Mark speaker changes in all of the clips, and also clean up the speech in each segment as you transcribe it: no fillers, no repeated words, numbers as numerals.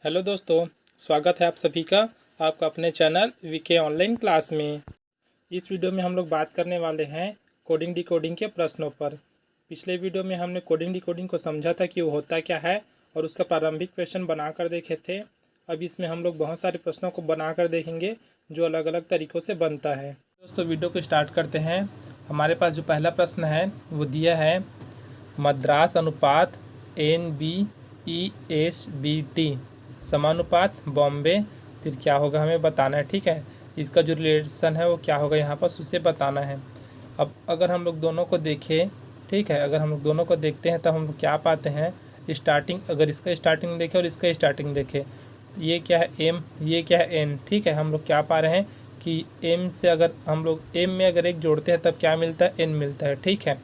Speaker 1: Hello दोस्तों, स्वागत है आप सभी का आपका अपने चैनल वीके ऑनलाइन क्लास में। इस वीडियो में हम लोग बात करने वाले हैं कोडिंग डिकोडिंग के प्रश्नों पर। पिछले वीडियो में हमने कोडिंग डिकोडिंग को समझा था कि वो होता क्या है और उसका प्रारंभिक क्वेश्चन बनाकर देखे थे। अब इसमें हम लोग बहुत सारे प्रश्नों को बनाकर देखेंगे जो अलग अलग तरीक़ों से बनता है। दोस्तों वीडियो को स्टार्ट करते हैं। हमारे पास जो पहला प्रश्न है वो दिया है मद्रास अनुपात NBESBT समानुपात बॉम्बे, फिर क्या होगा हमें बताना है। ठीक है, इसका जो रिलेशन है वो क्या होगा यहाँ पर उसे बताना है। अब अगर हम लोग दोनों को देखें, ठीक है, अगर हम लोग दोनों को देखते हैं तब हम लोग क्या पाते हैं। स्टार्टिंग, अगर इसका स्टार्टिंग देखें और इसका स्टार्टिंग देखें तो ये क्या है M, ये क्या है N। ठीक है, हम लोग क्या पा रहे हैं कि M से अगर हम लोग M में अगर एक जोड़ते हैं तब क्या मिलता है, N मिलता है। ठीक है,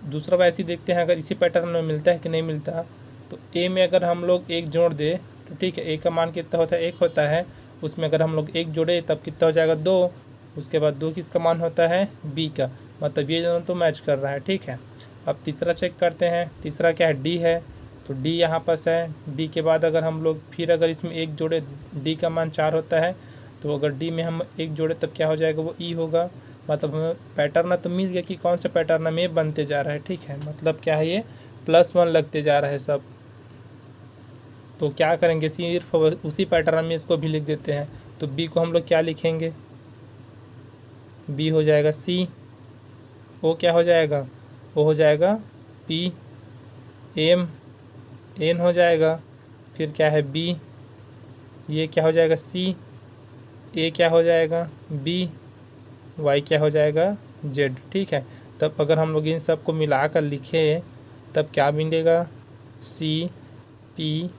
Speaker 1: दूसरा वैसे ही देखते हैं अगर इसी पैटर्न में मिलता है कि नहीं मिलता। तो A में अगर हम लोग एक जोड़ दे तो ठीक है, A का मान कितना होता है, 1 होता है। उसमें अगर हम लोग एक जोड़े तब कितना हो जाएगा, 2। उसके बाद 2 किसका मान होता है, B का। मतलब ये दोनों तो मैच कर रहा है। ठीक है, अब तीसरा चेक करते हैं। तीसरा क्या है, D है, तो D यहाँ पास है। D के बाद अगर हम लोग फिर अगर इसमें एक जोड़े, D का मान 4 होता है, तो अगर D में हम एक जोड़े तब क्या हो जाएगा, वो E होगा। मतलब हमें पैटर्न तो मिल गया कि कौन सा पैटर्न में बनते जा रहा है। ठीक है, मतलब क्या है, ये +1 लगते जा रहा है सब। तो क्या करेंगे, सिर्फ उसी पैटर्न में इसको भी लिख देते हैं। तो बी को हम लोग क्या लिखेंगे, बी हो जाएगा C। ओ क्या हो जाएगा, ओ हो जाएगा P। M N हो जाएगा। फिर क्या है B, ये क्या हो जाएगा C। A क्या हो जाएगा B, Y क्या हो जाएगा Z। ठीक है, तब अगर हम लोग इन सब को मिलाकर लिखें तब क्या मिलेगा, CPNCBZ।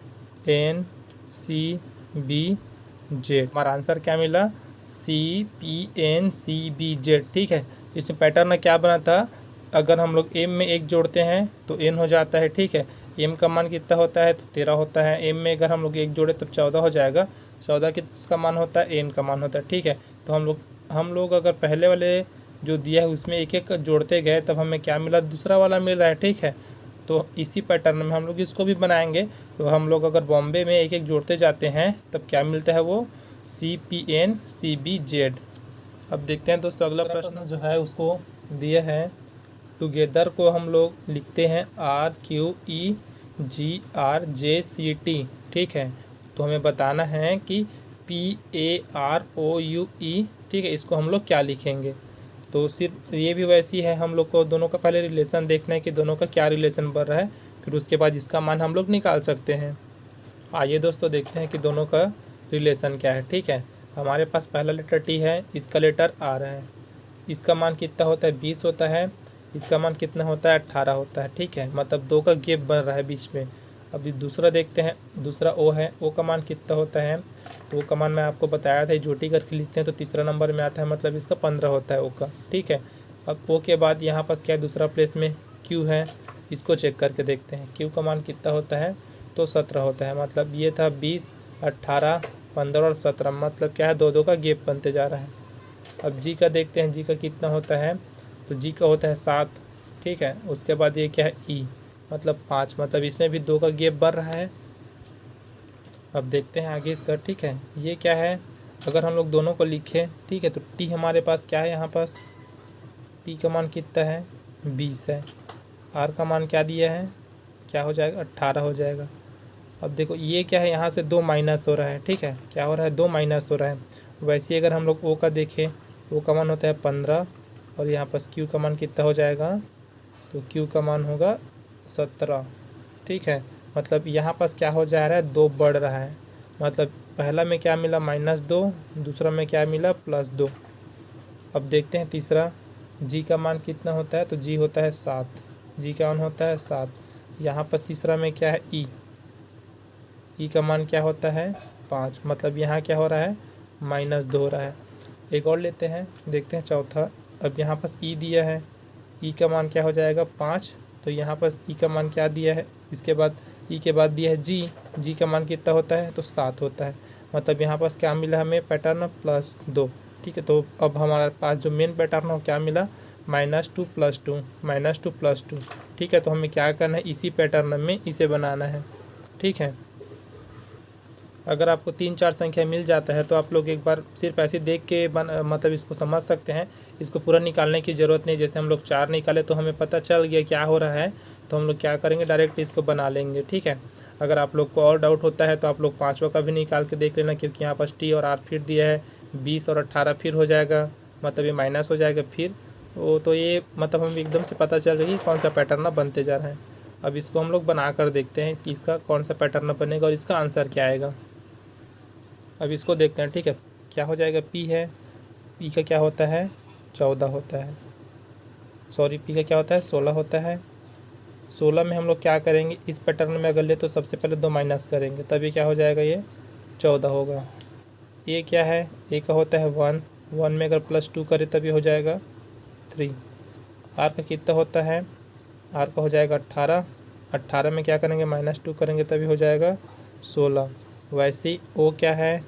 Speaker 1: हमारा आंसर क्या मिला, CPNCBZ। ठीक है, इसमें पैटर्न क्या बना था, अगर हम लोग M में एक जोड़ते हैं तो N हो जाता है। ठीक है, M का मान कितना होता है, तो 13 होता है। M में अगर हम लोग एक जोड़े तब 14 हो जाएगा। 14 किसका मान होता है, N का मान होता है। ठीक है, तो हम लोग अगर पहले वाले जो दिया है उसमें एक एक जोड़ते गए तब हमें क्या मिला, दूसरा वाला मिल रहा है। ठीक है, तो इसी पैटर्न में हम लोग इसको भी बनाएंगे। तो हम लोग अगर बॉम्बे में एक एक जोड़ते जाते हैं तब क्या मिलता है, वो CPNCBZ। अब देखते हैं दोस्तों अगला प्रश्न जो है उसको दिया है टुगेदर को हम लोग लिखते हैं RQEGRJCT। ठीक है, तो हमें बताना है कि PAROUE। ठीक है, इसको हम लोग क्या लिखेंगे। तो सिर्फ ये भी वैसी है, हम लोग को दोनों का पहले रिलेशन देखना है कि दोनों का क्या रिलेशन बन रहा है, फिर उसके बाद इसका मान हम लोग निकाल सकते हैं। आइए दोस्तों देखते हैं कि दोनों का रिलेशन क्या है। ठीक है, हमारे पास पहला लेटर T है, इसका लेटर R है। इसका मान कितना होता है, 20 होता है। इसका मान कितना होता है, 18 होता है। ठीक है, मतलब 2 का गैप बन रहा है बीच में। अभी दूसरा देखते हैं, दूसरा O है। O का मान कितना होता है, तो O का मान मैं आपको बताया था, जोटी करके लिखते हैं तो तीसरा नंबर में आता है, मतलब इसका 15 होता है O का। ठीक है, अब O के बाद यहाँ पास क्या है, दूसरा प्लेस में Q है। इसको चेक करके देखते हैं, Q का मान कितना होता है, तो 17 होता है। मतलब ये था 20, 18, 15 और 17, मतलब क्या है, 2 का गैप बनते जा रहा है। अब G का देखते हैं, G का कितना होता है, तो G का होता है 7। ठीक है, उसके बाद ये क्या है E, मतलब 5, मतलब इसमें भी 2 का गैप बढ़ रहा है। अब देखते हैं आगे इसका। ठीक है, ये क्या है, अगर हम लोग दोनों को लिखें, ठीक है, तो T हमारे पास क्या है, यहाँ पास P का मान कितना है, 20 है। R का मान क्या दिया है, क्या हो जाएगा, 18 हो जाएगा। अब देखो ये क्या है, यहाँ से 2 माइनस हो रहा है। ठीक है, क्या हो रहा है, 2 माइनस हो रहा है। वैसे ही अगर हम लोग O का देखें, O का मान होता है 15 और यहाँ पास Q का मान कितना हो जाएगा, तो Q का मान होगा 17। ठीक है, मतलब यहाँ पास क्या हो जा रहा है, 2 बढ़ रहा है। मतलब पहला में क्या मिला, -2, दूसरा में क्या मिला, +2। अब देखते हैं तीसरा, G का मान कितना होता है, तो G होता है 7। G का मान होता है 7। यहाँ पास तीसरा में क्या है, E का मान क्या होता है, 5। मतलब यहाँ क्या हो रहा है, -2 हो रहा है। एक और लेते हैं, देखते हैं चौथा। अब यहाँ पास E दिया है, E का मान क्या हो जाएगा, 5। तो यहाँ पास E का मान क्या दिया है, इसके बाद E के बाद दिया है G का मान कितना होता है, तो 7 होता है। मतलब यहाँ पास क्या मिला हमें, पैटर्न +2। ठीक है, तो अब हमारे पास जो मेन पैटर्न हो क्या मिला, -2 +2, -2 +2। ठीक है, तो हमें क्या करना है, इसी पैटर्न में इसे बनाना है। ठीक है, अगर आपको 3-4 संख्या मिल जाता है तो आप लोग एक बार सिर्फ ऐसे देख के मतलब इसको समझ सकते हैं। इसको पूरा निकालने की ज़रूरत नहीं। जैसे हम लोग 4 निकाले तो हमें पता चल गया क्या हो रहा है, तो हम लोग क्या करेंगे, डायरेक्ट इसको बना लेंगे। ठीक है, अगर आप लोग को और डाउट होता है तो आप लोग 5वां का भी निकाल के देख लेना, क्योंकि यहाँ पर टी और आर फिर दिया है, 20 और 18 फिर हो जाएगा, मतलब ये माइनस हो जाएगा फिर वो, तो ये मतलब हमें एकदम से पता चल रही है कौन सा पैटर्न बनते जा रहा है। अब इसको हम लोग बना कर देखते हैं इसका कौन सा पैटर्न बनेगा और इसका आंसर क्या आएगा। अब इसको देखते हैं। ठीक है, क्या हो जाएगा, पी है, पी का क्या होता है 14 होता है, सॉरी पी का क्या होता है 16 होता है। 16 में हम लोग क्या करेंगे, इस पैटर्न में अगर ले तो सबसे पहले 2 माइनस करेंगे, तभी क्या हो जाएगा, ये 14 होगा। ये क्या है, ए का होता है 1, 1 में अगर +2 करें तभी हो जाएगा 3। आर का कितना होता है, आर का हो जाएगा 18, 18 में क्या करेंगे -2 करेंगे तभी हो जाएगा 16। वैसे ही ओ क्या है,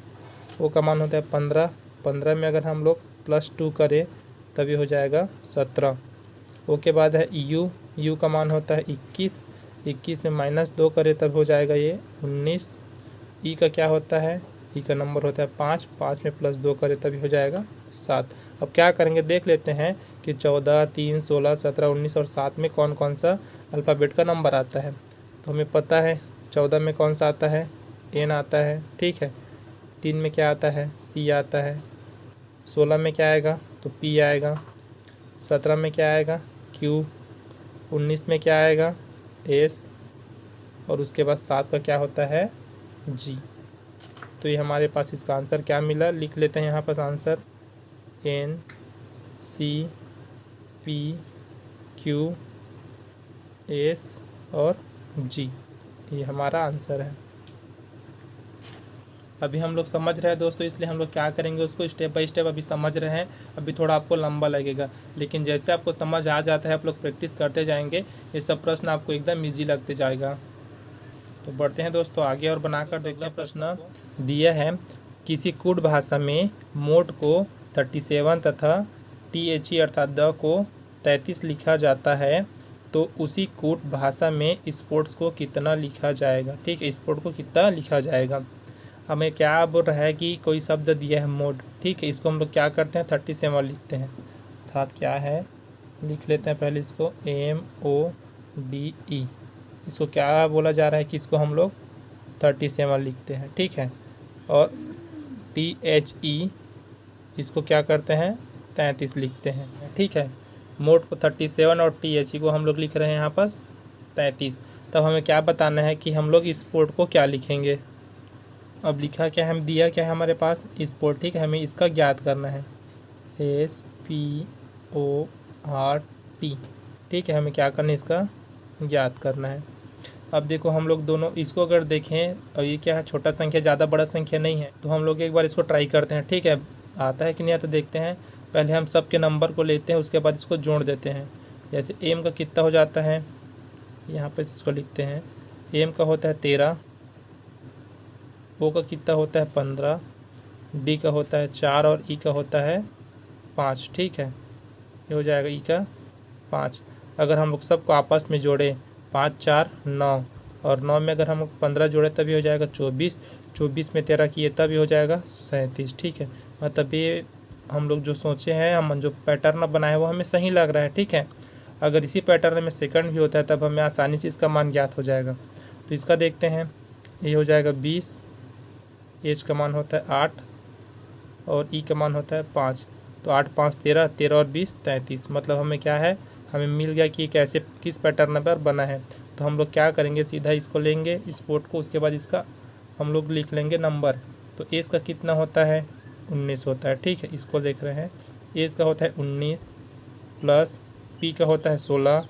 Speaker 1: ओ का मान होता है 15, 15 में अगर हम लोग +2 करें तभी हो जाएगा 17। ओ के बाद है यू, यू का मान होता है 21, 21 में -2 करें तब हो जाएगा ये 19। ई का क्या होता है, ई का नंबर होता है 5, 5 में +2 करें तभी हो जाएगा 7। अब क्या करेंगे देख लेते हैं कि 14, 3, 16, 17, 19 और 7 में कौन कौन सा अल्फ़ाबेट का नंबर आता है। तो हमें पता है 14 में कौन सा आता है, एन आता है। ठीक है, 3 में क्या आता है, सी आता है। 16 में क्या आएगा, तो पी आएगा। 17 में क्या आएगा, क्यू। 19 में क्या आएगा, एस। और उसके बाद 7 का क्या होता है, जी। तो ये हमारे पास इसका आंसर क्या मिला, लिख लेते हैं यहाँ पर आंसर, एन, सी, पी, क्यू, एस और जी, ये हमारा आंसर है। अभी हम लोग समझ रहे हैं दोस्तों, इसलिए हम लोग क्या करेंगे, उसको स्टेप बाय स्टेप अभी समझ रहे हैं। अभी थोड़ा आपको लंबा लगेगा, लेकिन जैसे आपको समझ आ जाता है, आप लोग प्रैक्टिस करते जाएंगे, ये सब प्रश्न आपको एकदम ईजी लगते जाएगा। तो बढ़ते हैं दोस्तों आगे और बनाकर देखते हैं। प्रश्न दिया है, किसी कूट भाषा में मोट को 37 तथा THE अर्थात द को 33 लिखा जाता है, तो उसी कूट भाषा में स्पोर्ट्स को कितना लिखा जाएगा। ठीक है, स्पोर्ट को कितना लिखा जाएगा। हमें क्या बोल रहा है कि कोई शब्द दिया है मोड। ठीक है, इसको हम लोग क्या करते हैं 37 लिखते हैं, अर्थात क्या है, लिख लेते हैं पहले इसको MODE। इसको क्या बोला जा रहा है कि इसको हम लोग 37 लिखते हैं। ठीक है, और THE इसको क्या करते हैं 33 लिखते हैं। ठीक है, मोड को 37 और THE को हम लोग लिख रहे हैं यहाँ पर 33। तब हमें क्या बताना है कि हम लोग स्पोर्ट को क्या लिखेंगे। अब लिखा क्या है, हम दिया क्या है हमारे पास स्पोर्ट। ठीक है, हमें इसका ज्ञात करना है, SPORT। ठीक है, हमें क्या करना है, इसका ज्ञात करना है। अब देखो हम लोग दोनों इसको अगर देखें, और ये क्या है, छोटा संख्या ज़्यादा बड़ा संख्या नहीं है, तो हम लोग एक बार इसको ट्राई करते हैं। ठीक है, आता है कि नहीं आता देखते हैं। पहले हम सब के नंबर को लेते हैं, उसके बाद इसको जोड़ देते हैं। जैसे एम का कितना हो जाता है, यहाँ पे इसको लिखते हैं, एम का होता है 13, ओ का कितना होता है 15, डी का होता है 4 और ई का होता है 5। ठीक है, ये हो जाएगा ई का 5। अगर हम लोग सबको आपस में जोड़ें, 5 4 9, और 9 में अगर हम लोग 15 जोड़े तभी हो जाएगा 24, 24 में 13 किए तभी हो जाएगा 37। ठीक है, मतलब ये हम लोग जो सोचे हैं, हम जो पैटर्न बनाए हैं वो हमें सही लग रहा है। ठीक है, अगर इसी पैटर्न में सेकंड भी होता है तब हमें आसानी से इसका मान ज्ञात हो जाएगा। तो इसका देखते हैं, ये हो जाएगा 20, एच का मान होता है 8 और ई का मान होता है 5। तो 8 5 13, 13 और 20 33। मतलब हमें क्या है, हमें मिल गया कि कैसे किस पैटर्न पर बना है। तो हम लोग क्या करेंगे, सीधा इसको लेंगे स्पोर्ट को, उसके बाद इसका हम लोग लिख लेंगे नंबर। तो एज का कितना होता है 19 होता है। ठीक है, इसको देख रहे हैं, एज का होता है 19 प्लस पी का होता है 16,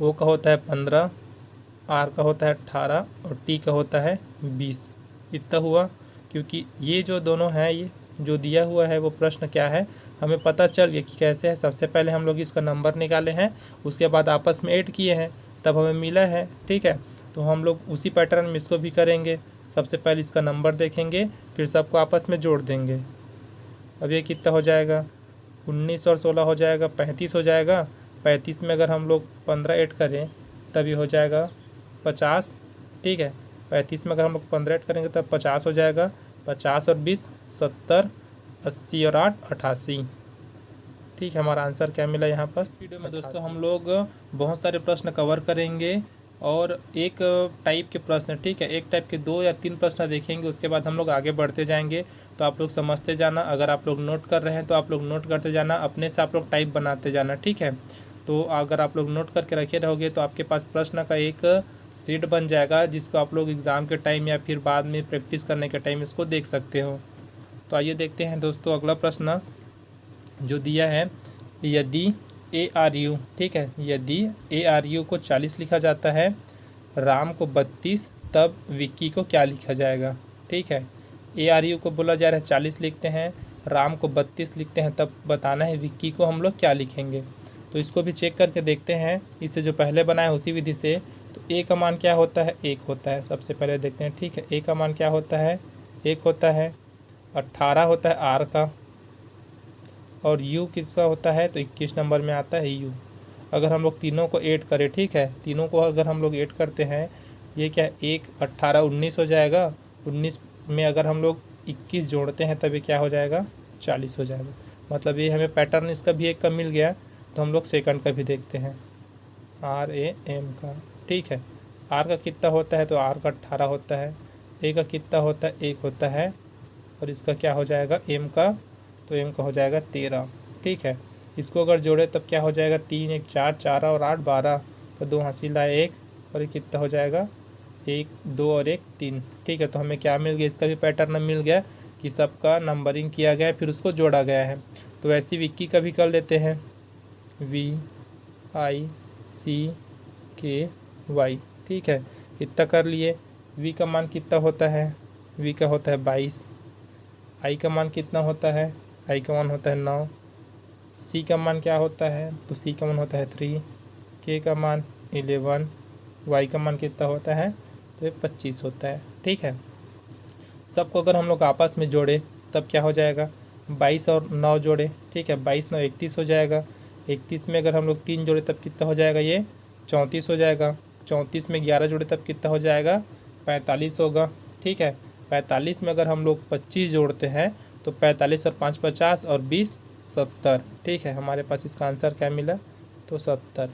Speaker 1: ओ का होता है 15, आर का होता है 18 और टी का होता है 20। इतना हुआ, क्योंकि ये जो दोनों हैं, ये जो दिया हुआ है वो प्रश्न क्या है हमें पता चल गया कि कैसे है। सबसे पहले हम लोग इसका नंबर निकाले हैं, उसके बाद आपस में ऐड किए हैं, तब हमें मिला है। ठीक है, तो हम लोग उसी पैटर्न में इसको भी करेंगे। सबसे पहले इसका नंबर देखेंगे, फिर सबको आपस में जोड़ देंगे। अब ये कितना हो जाएगा, 19 और 16 हो जाएगा 35 हो जाएगा। 35 में अगर हम लोग 15 ऐड करें तभी हो जाएगा 50। ठीक है, 35 में अगर हम लोग 15 ऐड करेंगे तब 50 हो जाएगा। 50 और 20 70, 80 और 8 88। ठीक है, हमारा आंसर क्या मिला यहाँ पर। वीडियो में दोस्तों हम लोग बहुत सारे प्रश्न कवर करेंगे और एक टाइप के प्रश्न, ठीक है, एक टाइप के 2 या 3 प्रश्न देखेंगे, उसके बाद हम लोग आगे बढ़ते जाएंगे। तो आप लोग समझते जाना, अगर आप लोग नोट कर रहे हैं तो आप लोग नोट करते जाना, अपने से आप लोग टाइप बनाते जाना, ठीक है। तो अगर आप लोग नोट करके रखे रहोगे तो आपके पास प्रश्न का एक सीट बन जाएगा, जिसको आप लोग एग्ज़ाम के टाइम या फिर बाद में प्रैक्टिस करने के टाइम इसको देख सकते हो। तो आइए देखते हैं दोस्तों अगला प्रश्न जो दिया है। यदि ARU, ठीक है, यदि ARU को 40 लिखा जाता है, राम को 32, तब विक्की को क्या लिखा जाएगा। ठीक है, ARU को बोला जा रहा है 40 लिखते हैं, राम को 32 लिखते हैं, तब बताना है विक्की को हम लोग क्या लिखेंगे। तो इसको भी चेक करके देखते हैं, इससे जो पहले बनाया उसी विधि से। तो A का मान क्या होता है, 1 होता है, सबसे पहले देखते हैं। ठीक है, A का मान क्या होता है, 1 होता है। 18 होता है R का, और U किसका होता है, तो 21 नंबर में आता है U। अगर हम लोग तीनों को ऐड करें, ठीक है, तीनों को अगर हम लोग ऐड करते हैं, ये क्या है, 1 18 19 हो जाएगा। 19 में अगर हम लोग 21 जोड़ते हैं तब ये क्या हो जाएगा, 40 हो जाएगा। मतलब ये हमें पैटर्न इसका भी एक का मिल गया। तो हम लोग सेकंड का भी देखते हैं, RAM का। ठीक है, R का कितना होता है, तो R का 18 होता है। A का कितना होता है, 1 होता है। और इसका क्या हो जाएगा, M का, तो M का हो जाएगा 13। ठीक है, इसको अगर जोड़े तब क्या हो जाएगा, 3 1 4, 4 और 8 12, तो 2 हासिल आए 1, और ये कितना हो जाएगा, 1 2 और 1 3। ठीक है, तो हमें क्या मिल गया, इसका भी पैटर्न मिल गया कि सबका नंबरिंग किया गया है, फिर उसको जोड़ा गया है। तो ऐसी विक्की का भी कर लेते हैं, VICKY। ठीक है, इतना कर लिए। V का मान कितना होता है, V का होता है 22। I का मान कितना होता है, I का मान होता है 9। C का मान क्या होता है, तो C का मान होता है 3। K का मान 11। Y का मान कितना होता है, तो ये 25 होता है। ठीक है, सबको अगर हम लोग आपस में जोड़े तब क्या हो जाएगा, 22 और 9 जोड़े। ठीक है, 22 9 31 हो जाएगा। 31 में अगर हम लोग 3 जोड़े तब कितना हो जाएगा, ये 34 हो जाएगा। 34 में 11 जोड़े तब कितना हो जाएगा, 45 होगा। ठीक है, 45 में अगर हम लोग 25 जोड़ते हैं तो 45 और 5 50 और 20 70। ठीक है, हमारे पास इसका आंसर क्या मिला, तो 70।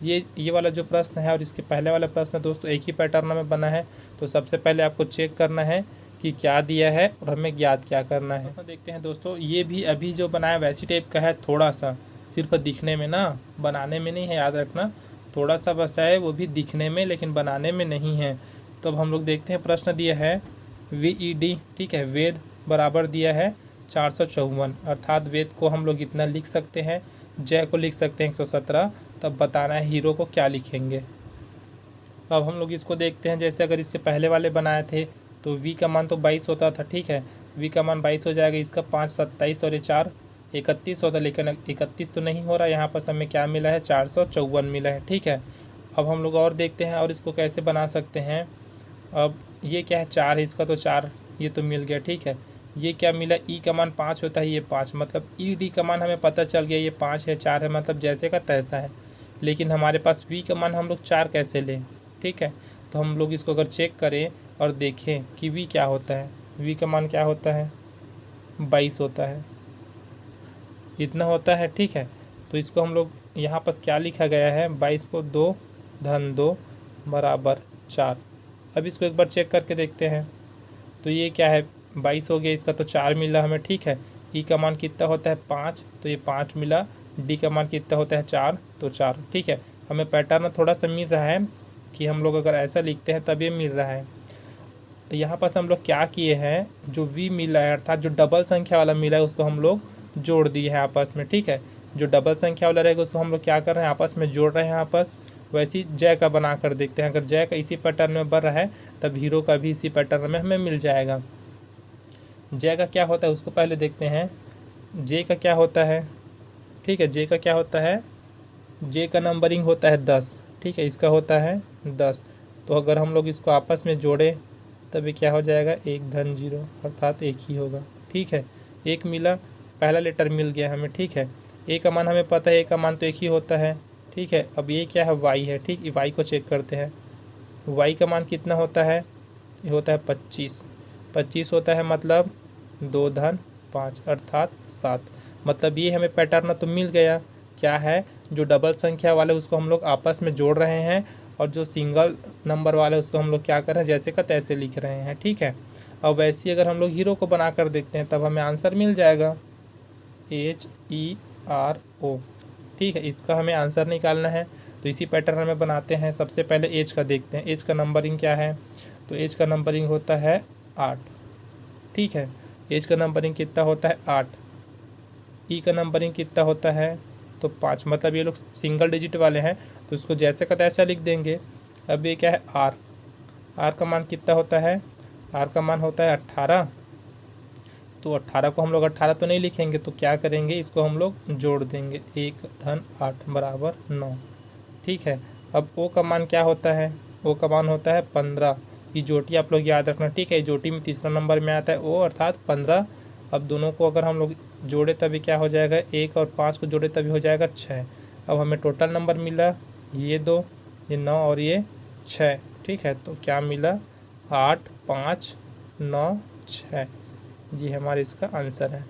Speaker 1: ये वाला जो प्रश्न है और इसके पहले वाला प्रश्न दोस्तों एक ही पैटर्न में बना है। तो सबसे पहले आपको चेक करना है कि क्या दिया है और हमें याद क्या करना है। तो देखते हैं दोस्तों, ये भी अभी जो बनाया वैसी टाइप का है, थोड़ा सा सिर्फ दिखने में ना, बनाने में नहीं है, याद रखना, थोड़ा सा बसा है, वो भी दिखने में, लेकिन बनाने में नहीं है। तो अब हम लोग देखते हैं, प्रश्न दिया है VED। ठीक है, वेद बराबर दिया है 454, अर्थात वेद को हम लोग इतना लिख सकते हैं, जय को लिख सकते हैं 117। तब बताना है हीरो को क्या लिखेंगे। अब हम लोग इसको देखते हैं, जैसे अगर इससे पहले वाले बनाए थे तो V का मान तो 22 होता था। ठीक है, V का मान 22 हो जाएगा, इसका 5 27 और ये 4 31 होता, लेकिन 31 तो नहीं हो रहा, यहाँ पर हमें क्या मिला है, 454 मिला है। ठीक है, अब हम लोग और देखते हैं और इसको कैसे बना सकते हैं। अब ये क्या है, 4 है, इसका तो 4 ये तो मिल गया। ठीक है, ये क्या मिला, E का मान 5 होता है, ये 5, मतलब ED का मान हमें पता चल गया, ये 5 है, 4 है, मतलब जैसे का तैसा है। लेकिन हमारे पास V का मान हम लोग 4 कैसे लें। ठीक है, तो हम लोग इसको अगर चेक करें और देखें कि V क्या होता है, V का मान क्या होता है, 22 होता है, इतना होता है। ठीक है, तो इसको हम लोग यहाँ पर क्या लिखा गया है, 22 को 2 धन 2 बराबर 4। अब इसको एक बार चेक करके देखते हैं। तो ये क्या है, 22 हो गया, इसका तो 4 मिला हमें। ठीक है, E का मान कितना होता है, 5, तो ये 5 मिला। D का मान कितना होता है, 4, तो 4। ठीक है, हमें पैटर्न थोड़ा सा मिल रहा है कि हम लोग अगर ऐसा लिखते हैं तब ये मिल रहा है। यहाँ पर हम लोग क्या किए हैं, जो V मिला है अर्थात जो डबल संख्या वाला मिला है उसको हम लोग जोड़ दिए हैं आपस में। ठीक है, जो डबल संख्या वाला रहेगा उसको हम लोग क्या कर रहे हैं, आपस में जोड़ रहे हैं आपस। वैसे जय का बना कर देखते हैं, अगर जय का इसी पैटर्न में बन रहा है तब हीरो का भी इसी पैटर्न में हमें मिल जाएगा। जय का क्या होता है उसको पहले देखते हैं, जे का क्या होता है। ठीक है, जे का क्या होता है, जे का नंबरिंग होता है 10। ठीक है, इसका होता है 10। तो अगर हम लोग इसको आपस में जोड़ें तब ये क्या हो जाएगा, 1 धन 0, अर्थात 1 ही होगा। ठीक है, 1 मिला, पहला लेटर मिल गया हमें। ठीक है, ए का मान हमें पता है, ए का मान तो 1 ही होता है। ठीक है, अब ये क्या है, वाई है। ठीक, वाई को चेक करते हैं, वाई का मान कितना होता है, ये होता है 25। 25 होता है मतलब 2 धन 5 अर्थात 7। मतलब ये हमें पैटर्न तो मिल गया। क्या है, जो डबल संख्या वाले उसको हम लोग आपस में जोड़ रहे हैं और जो सिंगल नंबर वाले उसको हम लोग क्या कर रहे हैं, जैसे का तैसे लिख रहे हैं। ठीक है, अब वैसे ही अगर हम लोग हीरो को बना कर देखते हैं तब हमें आंसर मिल जाएगा HERO। ठीक है, इसका हमें आंसर निकालना है तो इसी पैटर्न में बनाते हैं। सबसे पहले एज का देखते हैं, एज का नंबरिंग क्या है, तो एज का नंबरिंग होता है 8। ठीक है, एज का नंबरिंग कितना होता है 8। ई का नंबरिंग कितना होता है तो 5। मतलब ये लोग सिंगल डिजिट वाले हैं तो इसको जैसे का तैसा लिख देंगे। अब ये क्या है आर, आर का मान कितना होता है, आर का मान होता है 18। तो 18 को हम लोग 18 तो नहीं लिखेंगे तो क्या करेंगे, इसको हम लोग जोड़ देंगे, 1 धन 8 बराबर 9। ठीक है, अब ओ का मान क्या होता है, ओ का मान होता है 15। ये जोटी आप लोग याद रखना। ठीक है, जोटी में तीसरा नंबर में आता है ओ अर्थात 15। अब दोनों को अगर हम लोग जोड़े तभी क्या हो जाएगा, 1 और 5 को जोड़े तभी हो जाएगा 6। अब हमें टोटल नंबर मिला ये 2, ये 9 और ये 6। ठीक है, तो क्या मिला 8 5 9 6। जी हमारे इसका आंसर है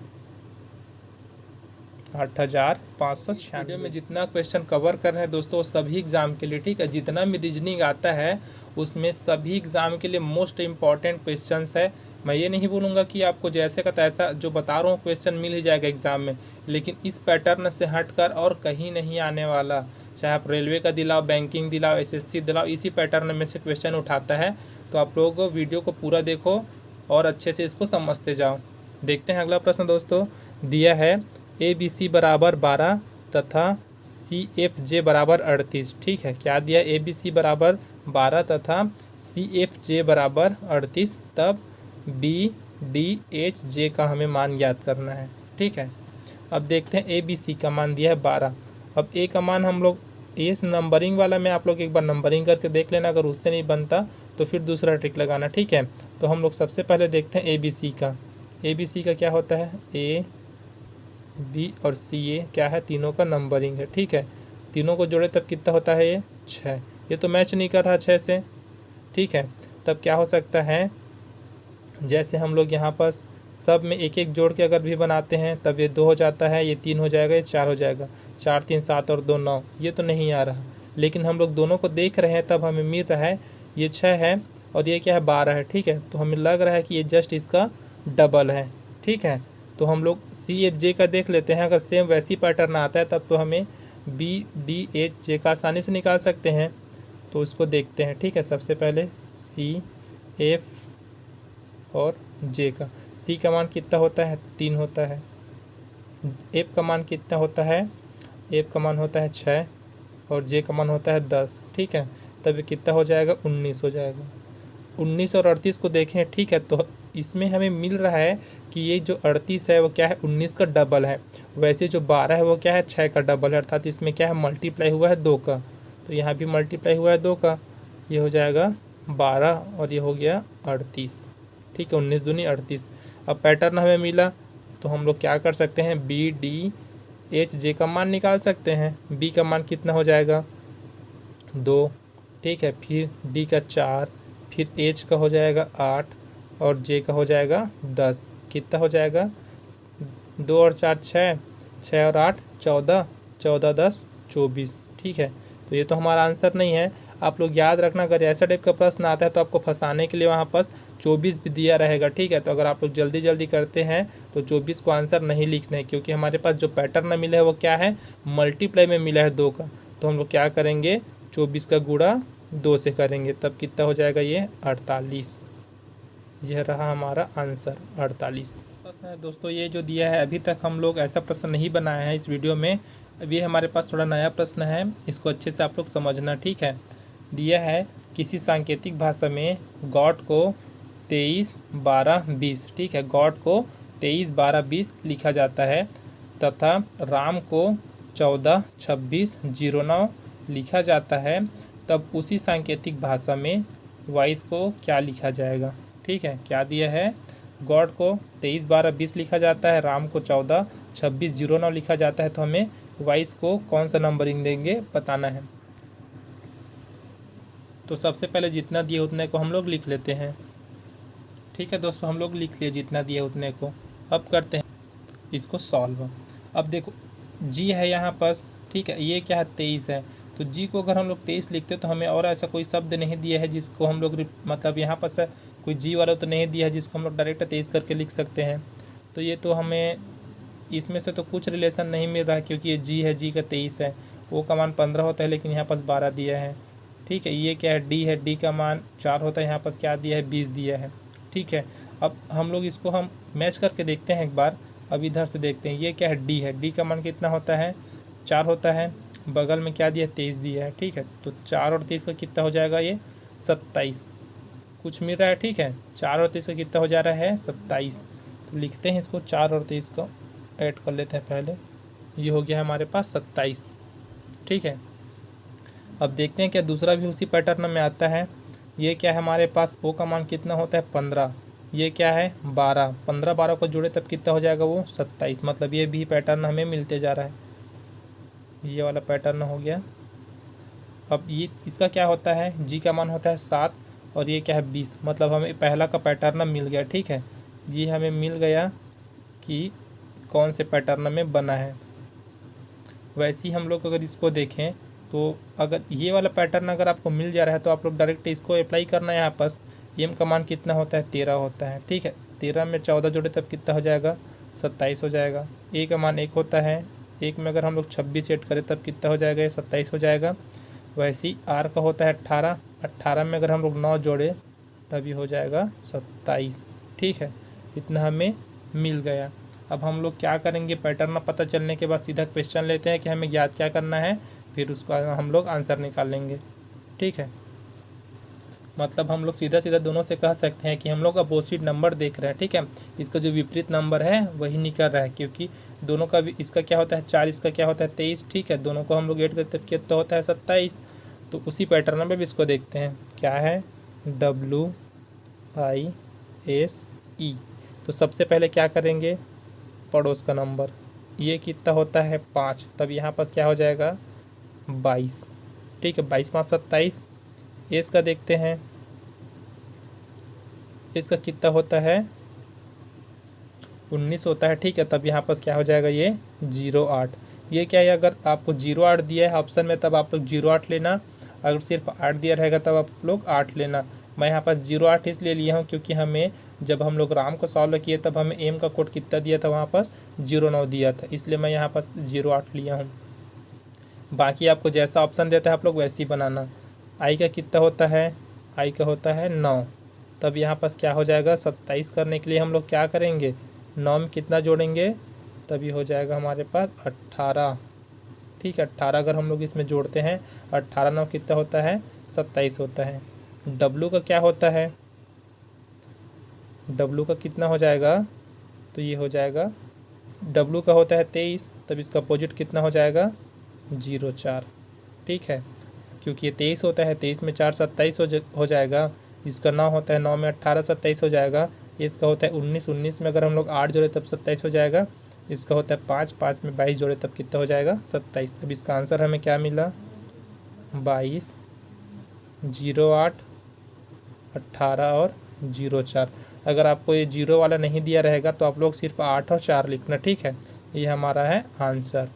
Speaker 1: 8596। वीडियो में जितना क्वेश्चन कवर कर रहे हैं दोस्तों सभी एग्ज़ाम के लिए, ठीक है, जितना भी रीजनिंग आता है उसमें सभी एग्ज़ाम के लिए मोस्ट इम्पॉर्टेंट क्वेश्चंस है। मैं ये नहीं बोलूँगा कि आपको जैसे का तैसा जो बता रहा हूँ क्वेश्चन मिल ही जाएगा एग्ज़ाम में, लेकिन इस पैटर्न से हटकर और कहीं नहीं आने वाला। चाहे आप रेलवे का दिलाओ, बैंकिंग दिलाओ, SSC दिलाओ, इसी पैटर्न में से क्वेश्चन उठाता है। तो आप लोग वीडियो को पूरा देखो और अच्छे से इसको समझते जाओ। देखते हैं अगला प्रश्न दोस्तों, दिया है ABC बराबर 12 तथा CFJ बराबर 38। ठीक है, क्या दिया, ABC बराबर 12 तथा CFJ बराबर 38, तब BDHJ का हमें मान ज्ञात करना है। ठीक है, अब देखते हैं ABC का मान दिया है 12। अब A का मान हम लोग, इस नंबरिंग वाला में आप लोग एक बार नंबरिंग करके देख लेना, अगर उससे नहीं बनता तो फिर दूसरा ट्रिक लगाना। ठीक है, तो हम लोग सबसे पहले देखते हैं ABC का। ABC का क्या होता है, A B और C, ये क्या है, तीनों का नंबरिंग है। ठीक है, तीनों को जोड़े तब कितना होता है, ये 6। ये तो मैच नहीं कर रहा 6 से। ठीक है, तब क्या हो सकता है, जैसे हम लोग यहाँ पर सब में एक एक जोड़ के अगर भी बनाते हैं तब ये 2 हो जाता है, ये 3 हो जाएगा, ये 4 हो जाएगा, 4 3 7 और 2 9। ये तो नहीं आ रहा, लेकिन हम लोग दोनों को देख रहे हैं तब हमें मिल रहा है ये 6 है और ये क्या है 12 है। ठीक है, तो हमें लग रहा है कि ये जस्ट इसका डबल है। ठीक है, तो हम लोग CFJ का देख लेते हैं। अगर सेम वैसी पैटर्न आता है तब तो हमें BDHJ का आसानी से निकाल सकते हैं। तो इसको देखते हैं। ठीक है, सबसे पहले C F और J का, C का मान कितना होता है, 3 होता है। F का मान कितना होता है, F का मान होता है 6 और J का मान होता है 10। ठीक है, तब ये कितना हो जाएगा, 19 हो जाएगा। 19 और 38 को देखें। ठीक है, तो इसमें हमें मिल रहा है कि ये जो 38 है वो क्या है, 19 का डबल है। वैसे जो 12 है वो क्या है, 6 का डबल है, अर्थात इसमें क्या है, मल्टीप्लाई हुआ है 2 का। तो यहाँ भी मल्टीप्लाई हुआ है 2 का, ये हो जाएगा 12 और ये हो गया 38। ठीक है, 19 दूनी 38। अब पैटर्न हमें मिला तो हम लोग क्या कर सकते हैं, BDHJ का मान निकाल सकते हैं। B का मान कितना हो जाएगा, 2। ठीक है, फिर D का 4, फिर H का हो जाएगा 8 और J का हो जाएगा 10। कितना हो जाएगा, 2 और 4 6, 6 और 8 14, 14 10 24। ठीक है, तो ये तो हमारा आंसर नहीं है। आप लोग याद रखना, अगर ऐसा टाइप का प्रश्न आता है तो आपको फंसाने के लिए वहाँ पास 24 भी दिया रहेगा। ठीक है, तो अगर आप लोग जल्दी जल्दी करते हैं तो 24 को आंसर नहीं लिखना है, क्योंकि हमारे पास जो पैटर्न मिला है वो क्या है, मल्टीप्लाई में मिला है 2 का। तो हम लोग क्या करेंगे, 24 का गुणा 2 से करेंगे, तब कितना हो जाएगा, ये 48। यह रहा हमारा आंसर 48। प्रश्न है दोस्तों ये जो दिया है, अभी तक हम लोग ऐसा प्रश्न नहीं बनाया है इस वीडियो में। अभी हमारे पास थोड़ा नया प्रश्न है, इसको अच्छे से आप लोग समझना। ठीक है, दिया है किसी सांकेतिक भाषा में गॉड को 23 12 20। ठीक है, गॉड को 23 12 20 लिखा जाता है तथा राम को 14 26 09 लिखा जाता है, तब उसी सांकेतिक भाषा में वाइस को क्या लिखा जाएगा। ठीक है, क्या दिया है, गॉड को 23 12 20 लिखा जाता है, राम को 14 26 09 लिखा जाता है, तो हमें वाइस को कौन सा नंबरिंग देंगे बताना है। तो सबसे पहले जितना दिए उतने को हम लोग लिख लेते हैं। ठीक है दोस्तों, हम लोग लिख लिए जितना दिए उतने को। अब करते हैं इसको सॉल्व। अब देखो जी है यहाँ पास, ठीक है, ये क्या है 23 है, तो जी को अगर हम लोग 23 लिखते तो हमें और ऐसा कोई शब्द नहीं दिया है जिसको हम लोग मतलब यहाँ पास कोई जी वाला तो नहीं दिया है जिसको हम लोग डायरेक्ट 23 करके लिख सकते हैं। तो ये तो हमें इसमें से तो कुछ रिलेशन नहीं मिल रहा है, क्योंकि ये जी है, जी का 23 है, वो का मान 15 होता है, लेकिन यहाँ पास 12 दिया है। ठीक है, ये क्या है डी है, डी का मान 4 होता है, यहाँ पास क्या दिया है 20 दिया है। ठीक है, अब हम लोग इसको हम मैच करके देखते हैं एक बार। अब इधर से देखते हैं, ये क्या है डी है, डी का मान कितना होता है 4 होता है, बगल में क्या दिया 23 दिया है। ठीक है, तो 4 और 23 का कितना हो जाएगा ये 27 कुछ मिल रहा है। ठीक है, 4 और 23 का कितना हो जा रहा है 27। तो लिखते हैं इसको 4 और 23 को ऐड कर लेते हैं पहले, ये हो गया हमारे पास 27। ठीक है, अब देखते हैं क्या दूसरा भी उसी पैटर्न में आता है। ये क्या है हमारे पास ओ का मान कितना होता है 15, ये क्या है 12, 15 12 को जोड़े तब कितना हो जाएगा वो 27। मतलब ये भी पैटर्न हमें मिलते जा रहा है, ये वाला पैटर्न हो गया। अब ये इसका क्या होता है, जी का मान होता है 7 और ये क्या है 20, मतलब हमें पहला का पैटर्न मिल गया। ठीक है, ये हमें मिल गया कि कौन से पैटर्न में बना है। वैसे ही हम लोग अगर इसको देखें तो अगर ये वाला पैटर्न अगर आपको मिल जा रहा है तो आप लोग डायरेक्ट इसको अप्लाई करना है। यहाँ पास एम का मान कितना होता है 13 होता है। ठीक है, 13 में 14 जोड़े तब कितना हो जाएगा 27 हो जाएगा। ए का मान 1 होता है, 1 में अगर हम लोग 26 ऐड करें तब कितना हो जाएगा ये 27 हो जाएगा। वैसे ही आर का होता है 18, 18 में अगर हम लोग 9 जोड़े तभी हो जाएगा 27। ठीक है, इतना हमें मिल गया। अब हम लोग क्या करेंगे, पैटर्न पता चलने के बाद सीधा क्वेश्चन लेते हैं कि हमें याद क्या करना है, फिर उसका हम लोग आंसर निकाल लेंगे। ठीक है, मतलब हम लोग सीधा सीधा दोनों से कह सकते हैं कि हम लोग अपोजिट नंबर देख रहे हैं। ठीक है, इसका जो विपरीत नंबर है वही निकल रहा है, क्योंकि दोनों का भी इसका क्या होता है 4, इसका क्या होता है 23। ठीक है, दोनों को हम लोग ऐड करते तब कितना होता है 27। तो उसी पैटर्न में भी इसको देखते हैं, क्या है WISE। तो सबसे पहले क्या करेंगे, पड़ोस का नंबर, ये कितना होता है 5, तब यहाँ पास क्या हो जाएगा 22। ठीक है, 22 5 27। इसका देखते हैं, इसका कितना होता है 19 होता है। ठीक है, तब यहाँ पास क्या हो जाएगा ये 08। ये क्या है, अगर आपको 08 दिया है ऑप्शन में तब आप लोग 08 लेना, अगर सिर्फ 8 दिया रहेगा तब आप लोग 8 लेना। मैं यहाँ पास 08 इसलिए लिया हूँ क्योंकि हमें जब हम लोग राम को सॉल्व किए तब हमें एम का कोड कितना दिया था, वहाँ पास 09 दिया था, इसलिए मैं यहाँ पास 08 लिया हूँ। बाकी आपको जैसा ऑप्शन देता है आप लोग वैसे ही बनाना। आई का कितना होता है, आई का होता है 9, तब यहाँ पास क्या हो जाएगा 27 करने के लिए हम लोग क्या करेंगे 9 में कितना जोड़ेंगे, तभी हो जाएगा हमारे पास 18। ठीक है, 18 अगर हम लोग इसमें जोड़ते हैं 18 9 कितना होता है 27 होता है। डब्लू का क्या होता है, डब्लू का कितना हो जाएगा, तो ये हो जाएगा डब्लू का होता है 23, तब इसका अपोजिट कितना हो जाएगा 04। ठीक है, क्योंकि ये 23 होता है, 23 में 4 27 हो जाएगा। इसका 9 होता है, 9 में 18 27 हो जाएगा। इसका होता है 19, 19 में अगर हम लोग 8 जोड़े तब 27 हो जाएगा। इसका होता है 5, 5 में 22 जोड़े तब कितना हो जाएगा 27। अब इसका आंसर हमें क्या मिला 22, 08, 18 और 04। अगर आपको ये 0 वाला नहीं दिया रहेगा तो आप लोग सिर्फ 8 और 4 लिखना। ठीक है, ये हमारा है आंसर।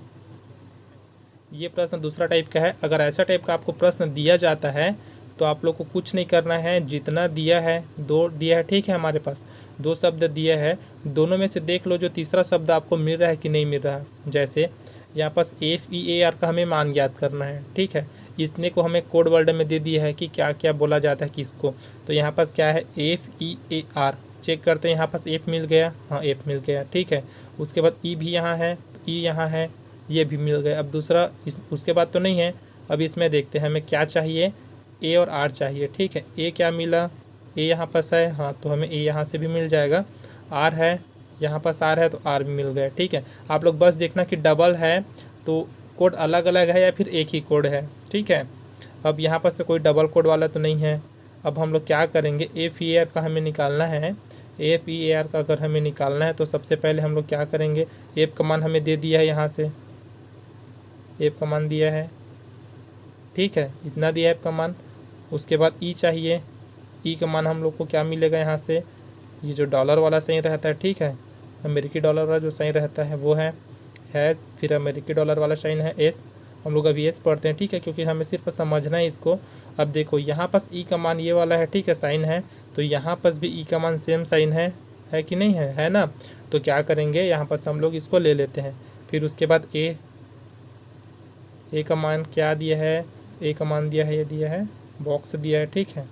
Speaker 1: ये प्रश्न दूसरा टाइप का है। अगर ऐसा टाइप का आपको प्रश्न दिया जाता है तो आप लोग को कुछ नहीं करना है, जितना दिया है 2 दिया है। ठीक है, हमारे पास 2 शब्द दिया है, दोनों में से देख लो जो तीसरा शब्द आपको मिल रहा है कि नहीं मिल रहा है। जैसे यहाँ पास FEAR का हमें मान ज्ञात करना है। ठीक है, इसने को हमें कोड वर्ड में दे दिया है कि क्या क्या बोला जाता है किसको। तो यहाँ पास क्या है FEAR, चेक करते हैं। यहाँ पास F मिल गया, हाँ F मिल गया। ठीक है, उसके बाद E भी यहाँ है, तो E यहाँ है, ये भी मिल गया। अब दूसरा उसके बाद तो नहीं है, अब इसमें देखते हैं हमें क्या चाहिए, A और R चाहिए। ठीक है, A क्या मिला, A यहाँ पास है, हाँ तो हमें A यहाँ से भी मिल जाएगा। R है, यहाँ पास R है तो R भी मिल गया। ठीक है, आप लोग बस देखना कि डबल है तो कोड अलग अलग है या फिर एक ही कोड है। ठीक है, अब यहाँ पास तो कोई डबल कोड वाला तो नहीं है। अब हम लोग क्या करेंगे, FEAR का हमें निकालना है। FEAR का अगर हमें निकालना है तो सबसे पहले हम लोग क्या करेंगे, F का मान हमें दे दिया है, यहाँ से F का मान दिया है। ठीक है, इतना दिया है F का मान। उसके बाद ई चाहिए, ई का मान हम लोग को क्या मिलेगा यहाँ से, ये जो डॉलर वाला साइन रहता है, ठीक है, अमेरिकी डॉलर वाला जो साइन रहता है वो है, फिर अमेरिकी डॉलर वाला साइन है एस, हम लोग अभी एस पढ़ते हैं, ठीक है, क्योंकि हमें सिर्फ समझना है इसको। अब देखो यहाँ पास ई का मान ये वाला है, ठीक है, साइन है, तो यहाँ पास भी ई का मान सेम साइन है कि नहीं है ना। तो क्या करेंगे, यहाँ पास हम लोग इसको ले लेते हैं। फिर उसके बाद ए का मान क्या दिया है, ए का मान दिया है, ये दिया है, बॉक्स दिया है, ठीक है।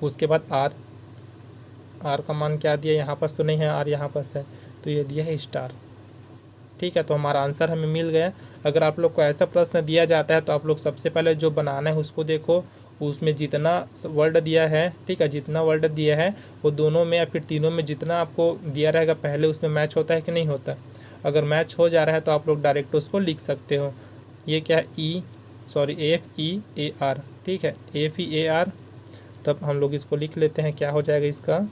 Speaker 1: उसके बाद आर का मान क्या दिया, यहाँ पास तो नहीं है, आर यहाँ पास है, तो ये दिया है स्टार, ठीक है। तो हमारा आंसर हमें मिल गया। अगर आप लोग को ऐसा प्रश्न दिया जाता है तो आप लोग सबसे पहले जो बनाना है उसको देखो, उसमें जितना वर्ड दिया है, ठीक है, जितना वर्ड दिया है वो दोनों में या फिर तीनों में जितना आपको दिया रहेगा पहले उसमें मैच होता है कि नहीं होता। अगर मैच हो जा रहा है तो आप लोग डायरेक्ट उसको लिख सकते हो। ये क्या है, FEAR, ठीक है, FEAR। तब हम लोग इसको लिख लेते हैं, क्या हो जाएगा इसका,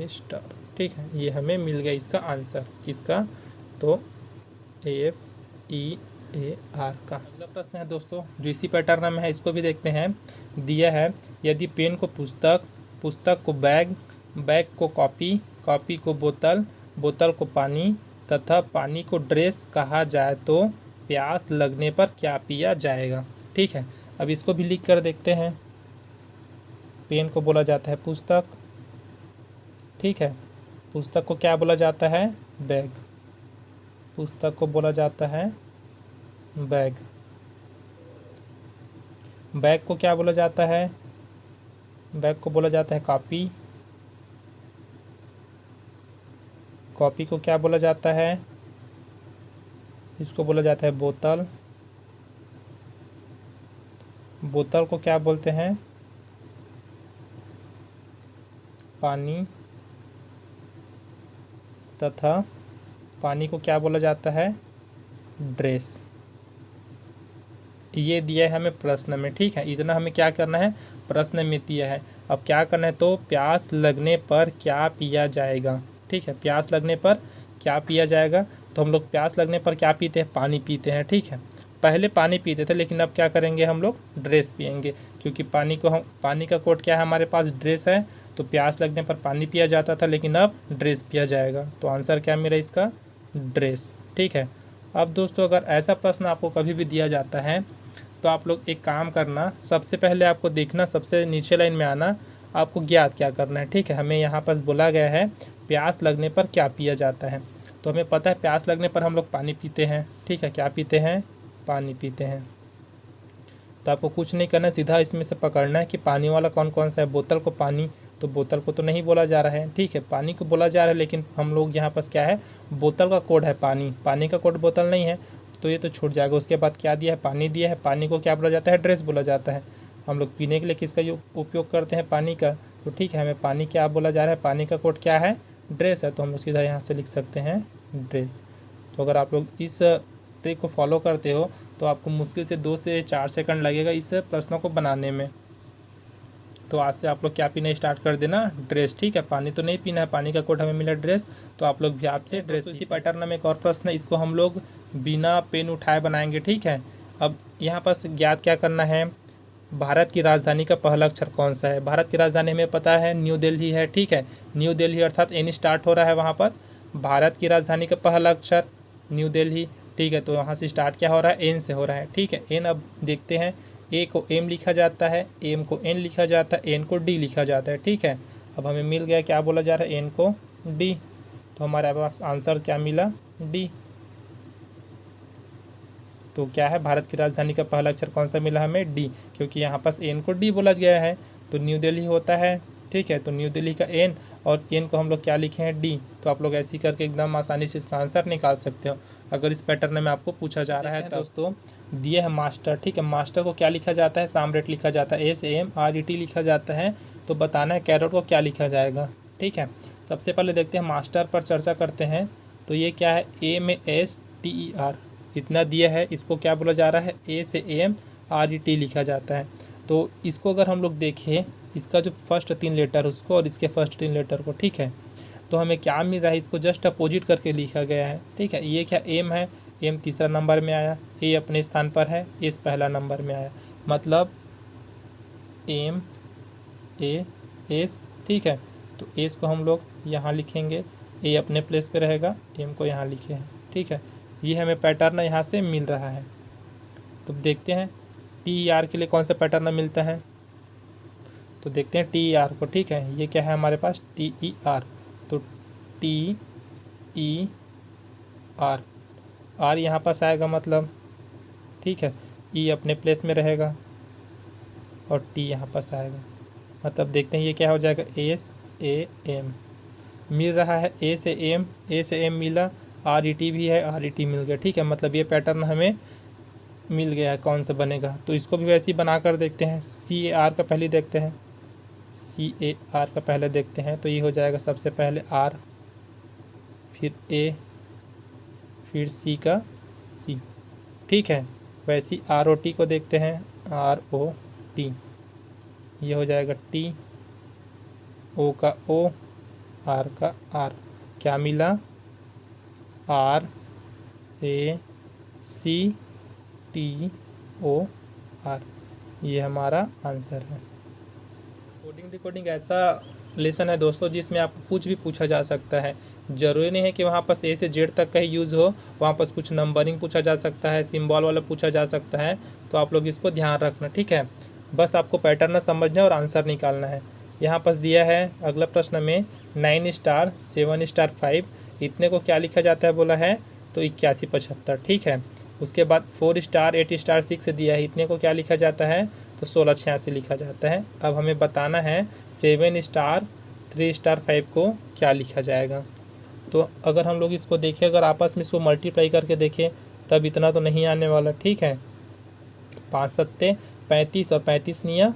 Speaker 1: स्टार, ठीक है। ये हमें मिल गया इसका आंसर, किसका, तो FEAR का। अगला प्रश्न है दोस्तों जो इसी पैटर्न में है, इसको भी देखते हैं। दिया है यदि पेन को पुस्तक, पुस्तक को बैग, बैग को कॉपी, कॉपी को बोतल, बोतल को पानी तथा पानी को ड्रेस कहा जाए तो प्यास लगने पर क्या पिया जाएगा, ठीक है। अब इसको भी लिख कर देखते हैं। पेन को बोला जाता है पुस्तक, ठीक है, पुस्तक को क्या बोला जाता है, बैग, पुस्तक को बोला जाता है बैग, बैग को क्या बोला जाता है, बैग को बोला जाता है कॉपी, कॉपी को क्या बोला जाता है, इसको बोला जाता है बोतल, बोतल को क्या बोलते हैं, पानी, तथा पानी को क्या बोला जाता है, ड्रेस। ये दिया है हमें प्रश्न में, ठीक है, इतना हमें क्या करना है, प्रश्न में दिया है। अब क्या करना है, तो प्यास लगने पर क्या पिया जाएगा, ठीक है, प्यास लगने पर क्या पिया जाएगा। तो हम लोग प्यास लगने पर क्या पीते हैं, पानी पीते हैं, ठीक है। पहले पानी पीते थे लेकिन अब क्या करेंगे, हम लोग ड्रेस पियेंगे, क्योंकि पानी का कोड क्या है हमारे पास, ड्रेस है। तो प्यास लगने पर पानी पिया जाता था लेकिन अब ड्रेस पिया जाएगा। तो आंसर क्या मेरा इसका, ड्रेस, ठीक है। अब दोस्तों अगर ऐसा प्रश्न आपको कभी भी दिया जाता है तो आप लोग एक काम करना, सबसे पहले आपको देखना, सबसे नीचे लाइन में आना, आपको ज्ञात क्या करना है, ठीक है। हमें यहाँ पास बोला गया है प्यास लगने पर क्या पिया जाता है, तो हमें पता है प्यास लगने पर हम लोग पानी पीते हैं, ठीक है, क्या पीते हैं, पानी पीते हैं। तो आपको कुछ नहीं करना है, सीधा इसमें से पकड़ना है कि पानी वाला कौन कौन सा है। बोतल को पानी, तो बोतल को तो नहीं बोला जा रहा है, ठीक है, पानी को बोला जा रहा है, लेकिन हम लोग यहाँ पास क्या है, बोतल का कोड है पानी, पानी का कोड बोतल नहीं है, तो ये तो छूट जाएगा। उसके बाद क्या दिया है, पानी दिया है, पानी को क्या बोला जाता है, ड्रेस बोला जाता है। हम लोग पीने के लिए किसका उपयोग करते हैं, पानी का, तो ठीक है, हमें पानी क्या बोला जा रहा है, पानी का कोड क्या है, ड्रेस है, तो हम लोग सीधा यहाँ से लिख सकते हैं ड्रेस। तो अगर आप लोग इस ट्रिक को फॉलो करते हो तो आपको मुश्किल से 2 से 4 सेकंड लगेगा इस प्रश्नों को बनाने में। तो आज से आप लोग क्या पीना स्टार्ट कर देना, ड्रेस, ठीक है, पानी तो नहीं पीना है, पानी का कोड हमें मिला ड्रेस, तो आप लोग भी आपसे ड्रेस। इसी पैटर्न में एक और प्रश्न है, इसको हम लोग बिना पेन उठाए बनाएंगे, ठीक है। अब यहाँ पर ज्ञात क्या करना है, भारत की राजधानी का पहला अक्षर कौन सा है। भारत की राजधानी हमें पता है न्यू दिल्ली है, ठीक है, न्यू दिल्ली अर्थात एन स्टार्ट हो रहा है वहाँ पास। भारत की राजधानी का पहला अक्षर न्यू दिल्ली, ठीक है, तो वहाँ से स्टार्ट क्या हो रहा है, एन से हो रहा है, ठीक है, एन। अब देखते हैं, ए को एम लिखा जाता है, एम को एन लिखा जाता है, एन को डी लिखा जाता है, ठीक है। अब हमें मिल गया, क्या बोला जा रहा है, एन को डी, तो हमारे पास आंसर क्या मिला, डी। तो क्या है, भारत की राजधानी का पहला अक्षर कौन सा मिला हमें, डी, क्योंकि यहाँ पास एन को डी बोला गया है, तो न्यू दिल्ली होता है, ठीक है, तो न्यू दिल्ली का एन और एन को हम लोग क्या लिखे हैं, डी। तो आप लोग ऐसी करके एकदम आसानी से इसका आंसर निकाल सकते हो अगर इस पैटर्न में आपको पूछा जा रहा है। तो दोस्तों दिए है मास्टर, ठीक है, मास्टर को क्या लिखा जाता है, सामरेट लिखा जाता है, SAMRET लिखा जाता है। तो बताना है कैरेट को क्या लिखा जाएगा, ठीक है। सबसे पहले देखते हैं मास्टर पर चर्चा करते हैं। तो ये क्या है, AMASTER इतना दिया है, इसको क्या बोला जा रहा है, SAMRET लिखा जाता है। तो इसको अगर हम लोग देखें, इसका जो फर्स्ट 3 लेटर उसको और इसके फर्स्ट 3 लेटर को, ठीक है, तो हमें क्या मिल रहा है, इसको जस्ट अपोजिट करके लिखा गया है, ठीक है। ये क्या एम है, एम तीसरा नंबर में आया, ए अपने स्थान पर है, एस पहला नंबर में आया, मतलब एम ए एस। ठीक है, तो एस को हम लोग यहाँ लिखेंगे, ए अपने प्लेस पे रहेगा, एम को यहाँ लिखे हैं। ठीक है, ये हमें पैटर्न यहाँ से मिल रहा है। तो देखते हैं टी आर के लिए कौन सा पैटर्न मिलता है, तो देखते हैं टी आर को। ठीक है, ये क्या है हमारे पास टी ई आर, तो टी ई आर, आर यहाँ पास आएगा मतलब, ठीक है, ई अपने प्लेस में रहेगा और टी यहाँ पास आएगा, मतलब देखते हैं ये क्या हो जाएगा, एस ए एम मिल रहा है, ए से एम मिला, आर ई टी भी है, आर ई टी मिल गया। ठीक है, मतलब ये पैटर्न हमें मिल गया है, कौन सा बनेगा, तो इसको भी वैसे ही बना कर देखते हैं। सी ए आर का पहले देखते हैं, सी ए आर का पहले देखते हैं, तो ये हो जाएगा सबसे पहले आर, फिर ए, फिर सी का सी। ठीक है, वैसे ही आर ओ टी को देखते हैं, आर ओ टी, ये हो जाएगा टी, ओ का ओ, आर का आर, क्या मिला, R A C T O R, ये हमारा आंसर है। कोडिंग डिकोडिंग ऐसा लेसन है दोस्तों जिसमें आपको कुछ भी पूछा जा सकता है। ज़रूरी नहीं है कि वहाँ पर ए से जेड तक का ही यूज़ हो, वहाँ पर कुछ नंबरिंग पूछा जा सकता है, सिंबल वाला पूछा जा सकता है, तो आप लोग इसको ध्यान रखना। ठीक है, बस आपको पैटर्न समझना है और आंसर निकालना है। यहाँ पर दिया है अगला प्रश्न में 9 स्टार 7 स्टार 5 इतने को क्या लिखा जाता है बोला है, तो 8175। ठीक है, उसके बाद 4 स्टार 8 स्टार 6 दिया है, इतने को क्या लिखा जाता है, तो 1686 लिखा जाता है। अब हमें बताना है 7 स्टार 3 स्टार 5 को क्या लिखा जाएगा। तो अगर हम लोग इसको देखें, अगर आपस में इसको मल्टीप्लाई करके देखें तब इतना तो नहीं आने वाला। ठीक है, 5 सत्ते 35 और 35 निया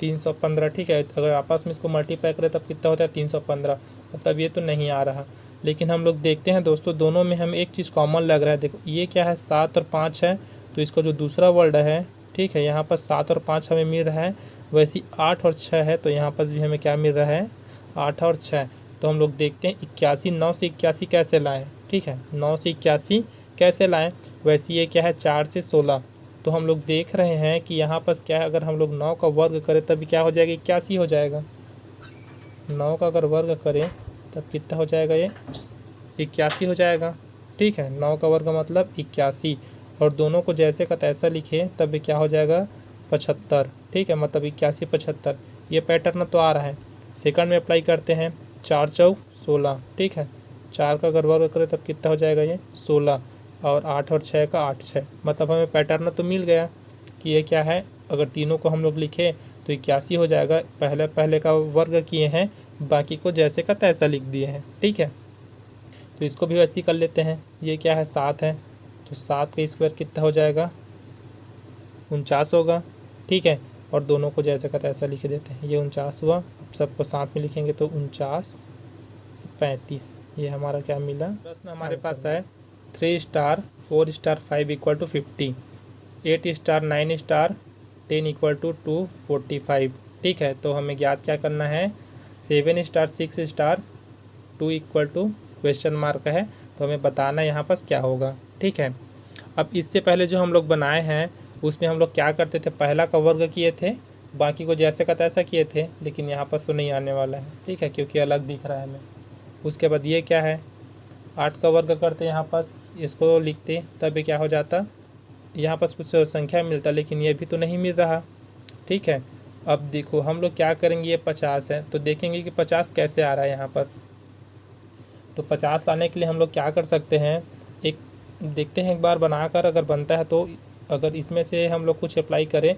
Speaker 1: 315। ठीक है, अगर आपस में इसको मल्टीप्लाई करें तब कितना होता है 315, मतलब ये तो नहीं आ रहा। लेकिन हम लोग देखते हैं दोस्तों, दोनों में हमें एक चीज़ कॉमन लग रहा है। देखो ये क्या है, 7 और 5 है, तो इसका जो दूसरा वर्ड है, ठीक है, यहाँ पर 7 और 5 हमें मिल रहा है। वैसे 8 और 6 है, तो यहाँ पर भी हमें क्या मिल रहा है, 8 और 6। तो हम लोग देखते हैं 81, 9 से 81 कैसे लाएँ। ठीक है, 9 से 81 कैसे लाएँ। वैसे ये क्या है, 4 से 16, तो हम लोग देख रहे हैं कि यहाँ पर क्या है, अगर हम लोग 9 का वर्ग करें तभी क्या हो जाएगा, 81 हो जाएगा। 9 का अगर वर्ग करें तब कितना हो जाएगा, ये 81 हो जाएगा। ठीक है, 9 का वर्ग मतलब 81, और दोनों को जैसे का तैसा लिखे तब क्या हो जाएगा, 75। ठीक है, मतलब 81 75, ये पैटर्न तो आ रहा है। सेकंड में अप्लाई करते हैं, 4 चौक 16। ठीक है, 4 का अगर वर्ग करें तब कितना हो जाएगा, ये 16, और 8 और 6 का 8 6, मतलब हमें पैटर्न तो मिल गया कि ये क्या है। अगर तीनों को हम लोग लिखे तो 81 हो जाएगा, पहले का वर्ग किए हैं, बाकी को जैसे का तैसा लिख दिए हैं। ठीक है, तो इसको भी वैसे ही कर लेते हैं। ये क्या है, 7 है, तो 7 का स्क्वायर कितना हो जाएगा, 49 होगा। ठीक है, और दोनों को जैसे का तैसा लिख देते हैं, ये 49 हुआ। अब सबको साथ में लिखेंगे तो 49 35, ये हमारा क्या मिला। प्रश्न हमारे पास है 3 star 4 star 5 equal to 50, 8 star 9 star 10 equal to 245। ठीक है, तो हमें ज्ञात क्या करना है, 7 star 6 star 2 equal to question mark है, तो हमें बताना यहाँ पास क्या होगा। ठीक है, अब इससे पहले जो हम लोग बनाए हैं उसमें हम लोग क्या करते थे, पहला का वर्ग किए थे, बाकी को जैसे का तैसा किए थे, लेकिन यहाँ पास तो नहीं आने वाला है। ठीक है, क्योंकि अलग दिख रहा है हमें। उसके बाद ये क्या है, 8 का वर्ग करते यहाँ पास, इसको लिखते तब क्या हो जाता, यहाँ पास कुछ संख्या मिलता, लेकिन ये भी तो नहीं मिल रहा। ठीक है, अब देखो हम लोग क्या करेंगे, ये 50 है, तो देखेंगे कि 50 कैसे आ रहा है यहाँ पास। तो 50 लाने के लिए हम लोग क्या कर सकते हैं, एक देखते हैं एक बार बनाकर, अगर बनता है तो अगर इसमें से हम लोग कुछ अप्लाई करें,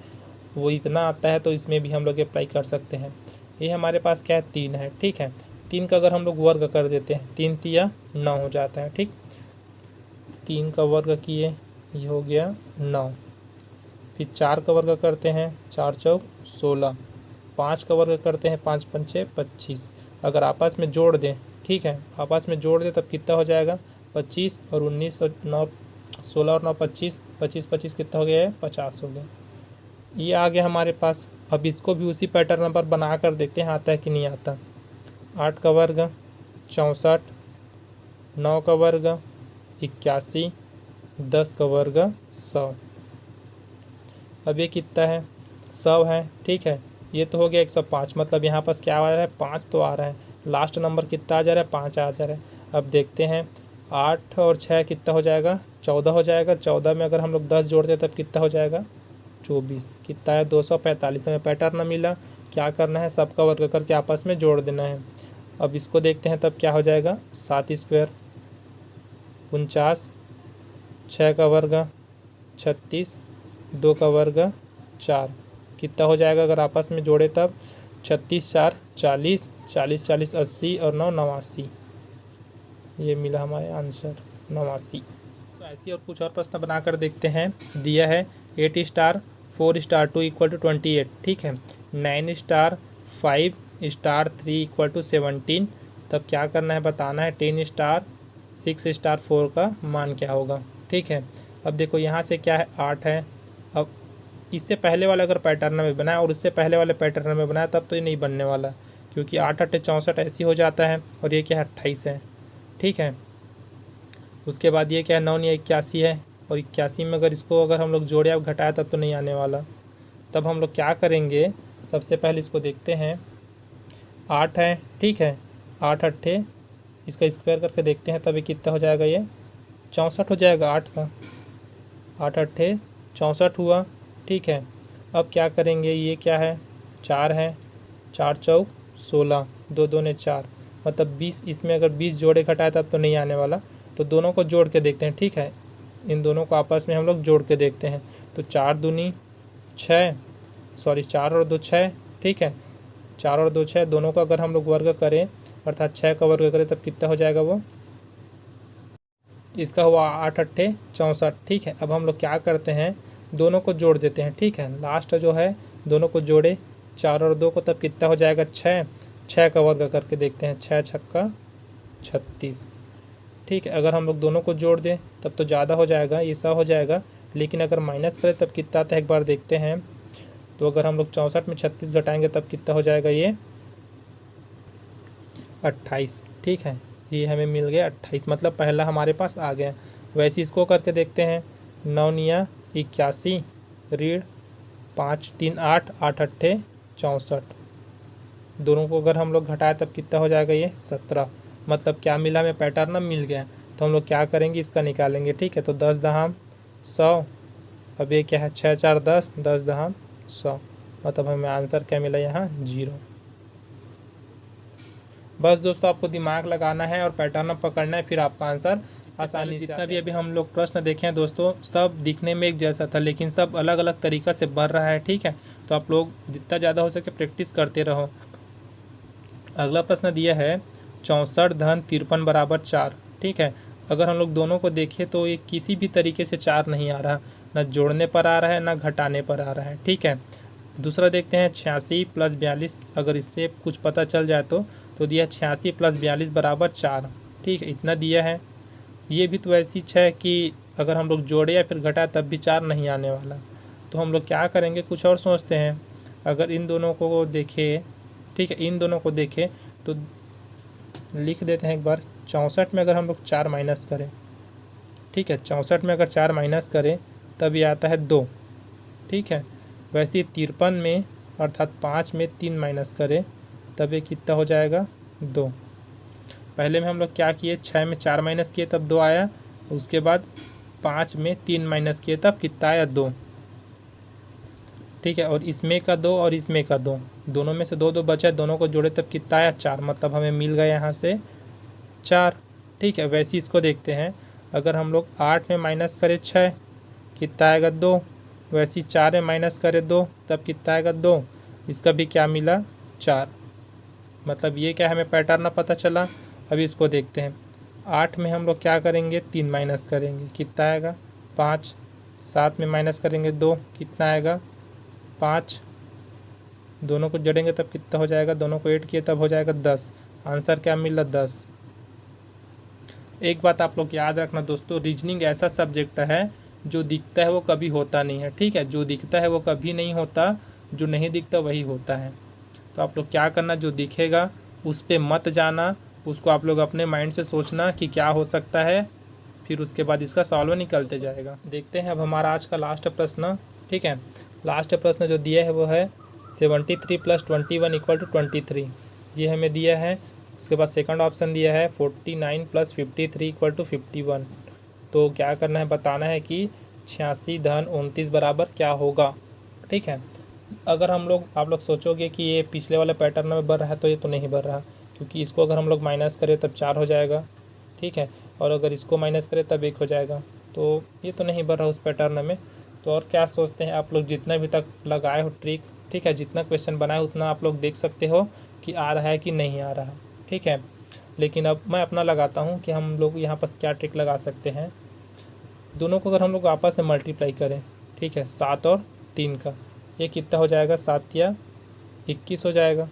Speaker 1: वो इतना आता है तो इसमें भी हम लोग अप्लाई कर सकते हैं। ये हमारे पास क्या है, 3 है। ठीक है, 3 का अगर हम लोग वर्ग कर देते हैं, 3 तिया 9 हो जाता है। ठीक, 3 का वर्ग किए, ये हो गया 9। फिर 4 का वर्ग करते हैं, 4 चौक 16। 5 का वर्ग करते हैं, 5 पंचे 25। अगर आपस में जोड़ दें, ठीक है, आपस में जोड़ दें तब कितना हो जाएगा, 25 और 19 और 9 16 और 9 25, 25 25 कितना हो गया है, 50 हो गया। ये आ गया हमारे पास। अब इसको भी उसी पैटर्न पर बना कर देखते हैं आता है कि नहीं आता। 8 का वर्ग 64, 9 का वर्ग 81, 10 का वर्ग 100। अब ये कितना है, 100 है, ठीक है। ये तो हो गया 105, मतलब यहाँ पास क्या आ रहा है, 5 तो आ रहा है। लास्ट नंबर कितना आ जा रहा है, 5 आ जा रहा है। अब देखते हैं 8 और 6 कितना हो जाएगा, 14 हो जाएगा। 14 में अगर हम लोग 10 जोड़ते तब कितना हो जाएगा, 24। कितना है, 245। हमें पैटर्न मिला, क्या करना है, सबका वर्ग करके आपस में जोड़ देना है। अब इसको देखते हैं तब क्या हो जाएगा, 7 स्क्वायर 49, 6 का वर्ग 36, 2 का वर्ग 4। कितना हो जाएगा अगर आपस में जोड़े तब, 36 4 40, 40 40 80 और 9 89। ये मिला हमारे आंसर 89। तो ऐसी और कुछ और प्रश्न बनाकर देखते हैं। दिया है 8 स्टार 4 स्टार 2 इक्वल टू 28, ठीक है। 9 स्टार 5 स्टार 3 इक्वल टू 17। तब क्या करना है, बताना है 10 स्टार 6 स्टार 4 का मान क्या होगा, ठीक है। अब देखो यहाँ से क्या है, 8 है। अब इससे पहले वाला अगर पैटर्न में बनाया और उससे पहले वाले पैटर्न में बनाया तब तो ये नहीं बनने वाला, क्योंकि 8 8 64 ऐसी हो जाता है। और ये क्या है, 28 है, ठीक है। उसके बाद ये क्या है, 9 या 81 है। और 81 में अगर इसको अगर हम लोग जोड़े अब घटाया तब तो नहीं आने वाला। तब हम लोग क्या करेंगे, सबसे पहले इसको देखते हैं। 8 है, ठीक है। 8 8 इसका स्क्वायर करके देखते हैं, तब ये कितना हो जाएगा, ये 64 हो जाएगा 8 का। 8 8 64 हुआ, ठीक है। अब क्या करेंगे, ये क्या है, 4 है। 4 चौक 16, 2 2 ने 4, मतलब 20। इसमें अगर 20 जोड़े घटाए तब तो नहीं आने वाला। तो दोनों को जोड़ के देखते हैं, ठीक है। इन दोनों को आपस में हम लोग जोड़ के देखते हैं। तो 4 दूनी 6, सॉरी 4 और 2 6, ठीक है। 4 और 2 6, दोनों का अगर हम लोग वर्ग करें, अर्थात 6 का वर्ग करें, तब कितना हो जाएगा, वो इसका हुआ 8 8 64, ठीक है। अब हम लोग क्या करते हैं, दोनों को जोड़ देते हैं, ठीक है। लास्ट जो है दोनों को जोड़े, 4 और 2 को, तब कितना हो जाएगा, 6। 6 का वर्ग करके देखते हैं, 6 छक्का 36, ठीक है। अगर हम लोग दोनों को जोड़ दें तब तो ज़्यादा हो जाएगा, ये 100 हो जाएगा। लेकिन अगर माइनस करें तब कितना आता है, एक बार देखते हैं। तो अगर हम लोग 64 में 36 घटाएंगे तब कितना हो जाएगा, ये 28, ठीक है। ये हमें मिल गया 28, मतलब पहला हमारे पास आ गया। वैसे इसको करके देखते हैं। 9 9 81 ऋण 5 3 8 8 8 64। दोनों को अगर हम लोग घटाए तब कितना हो जाएगा, ये 17। मतलब क्या मिला, हमें पैटर्न मिल गया। तो हम लोग क्या करेंगे, इसका निकालेंगे, ठीक है। तो 10 दहाम 100। अब ये क्या है, 6 4 10, 10 दहाम 100, मतलब हमें आंसर क्या मिला, यहाँ 0। बस दोस्तों, आपको दिमाग लगाना है और पैटर्न पकड़ना है, फिर आपका आंसर आसानी से। जितना भी अभी हम लोग प्रश्न देखे हैं दोस्तों, सब दिखने में एक जैसा था, लेकिन सब अलग अलग तरीक़ा से बन रहा है, ठीक है। तो आप लोग जितना ज़्यादा हो सके प्रैक्टिस करते रहो। अगला प्रश्न दिया है 64 धन 53 बराबर 4, ठीक है। अगर हम लोग दोनों को देखें तो ये किसी भी तरीके से 4 नहीं आ रहा, ना जोड़ने पर आ रहा है ना घटाने पर आ रहा है, ठीक है। दूसरा देखते हैं 86 + 42, अगर इस पर कुछ पता चल जाए तो दिया 86 + 42 बराबर 4, ठीक है। इतना दिया है। ये भी तो ऐसी है कि अगर हम लोग जोड़े या फिर घटाए तब भी 4 नहीं आने वाला। तो हम लोग क्या करेंगे, कुछ और सोचते हैं। अगर इन दोनों को देखें, ठीक है, इन दोनों को देखें तो लिख देते हैं एक बार। 64 में अगर हम लोग 4 माइनस करें, ठीक है, 64 में अगर 4 माइनस करें तब ये आता है 2, ठीक है। वैसे 53 में अर्थात 5 में 3 माइनस करें तब ये कितना हो जाएगा, 2। पहले में हम लोग क्या किए, 6 में 4 माइनस किए तब 2 आया। उसके बाद 5 में 3 माइनस किए तब कितना आया, 2, ठीक है। और इसमें का 2 और इसमें का 2, दोनों में से 2 2 बचा, दोनों को जोड़े तब कितना आया, 4, मतलब हमें मिल गया यहाँ से 4, ठीक है। वैसे इसको देखते हैं। अगर हम लोग 8 में माइनस करें 6, कितना आएगा, 2। वैसे 4 में माइनस करें 2 तब कितना आएगा, 2। इसका भी क्या मिला, 4। मतलब ये क्या हमें पैटर्न पता चला। अभी इसको देखते हैं। 8 में हम लोग क्या करेंगे, 3 माइनस करेंगे, कितना आएगा, 5। 7 में माइनस करेंगे 2, कितना आएगा, 5। दोनों को जोड़ेंगे तब कितना हो जाएगा, दोनों को ऐड किए तब हो जाएगा 10। आंसर क्या मिला, 10। एक बात आप लोग याद रखना दोस्तों, रीजनिंग ऐसा सब्जेक्ट है जो दिखता है वो कभी होता नहीं है, ठीक है। जो दिखता है वो कभी नहीं होता, जो नहीं दिखता वही होता है। तो आप लोग क्या करना, जो दिखेगा उस पे मत जाना, उसको आप लोग अपने माइंड से सोचना कि क्या हो सकता है, फिर उसके बाद इसका सॉल्व निकलते जाएगा। देखते हैं अब हमारा आज का लास्ट प्रश्न। ठीक है, लास्ट प्रश्न जो दिया है वो है 73 + 21 = 23, ये हमें दिया है। उसके बाद सेकंड ऑप्शन दिया है 49 + 53 = 51। तो क्या करना है, बताना है कि 86 - 29 बराबर क्या होगा। ठीक है, अगर आप लोग सोचोगे कि ये पिछले वाले पैटर्न में बढ़ रहा है, तो ये तो नहीं बढ़ रहा, क्योंकि इसको अगर हम लोग माइनस करें तब 4 हो जाएगा। ठीक है, और अगर इसको माइनस करें तब 1 हो जाएगा, तो ये तो नहीं बढ़ रहा उस पैटर्न में। तो और क्या सोचते हैं आप लोग, जितना भी तक लगाए हो ट्रिक, ठीक है, जितना क्वेश्चन बनाए उतना आप लोग देख सकते हो कि आ रहा है कि नहीं आ रहा। ठीक है, लेकिन अब मैं अपना लगाता हूँ कि हम लोग यहाँ पर क्या ट्रिक लगा सकते हैं। दोनों को अगर हम लोग आपस में मल्टीप्लाई करें, ठीक है, 7 और 3 का, ये कितना हो जाएगा, 7 या 21 हो जाएगा।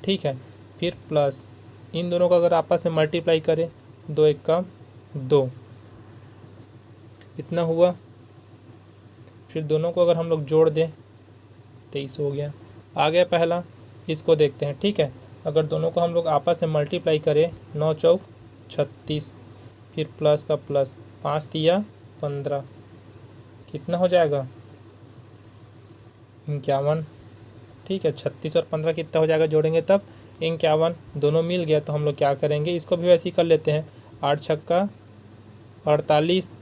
Speaker 1: ठीक है, फिर प्लस इन दोनों को अगर आपस में मल्टीप्लाई करें, 2 1 का 2, इतना हुआ। फिर दोनों को अगर हम लोग जोड़ दें, 23 हो गया। आ गया पहला, इसको देखते हैं। ठीक है, अगर दोनों को हम लोग आपस में मल्टीप्लाई करें, 9 चौक 36, फिर प्लस का प्लस, 5 तिया 15, कितना हो जाएगा, 51। ठीक है, 36 और 15 कितना हो जाएगा, जोड़ेंगे तब 51। दोनों मिल गया, तो हम लोग क्या करेंगे, इसको भी वैसे ही कर लेते हैं। 8 छक्का 48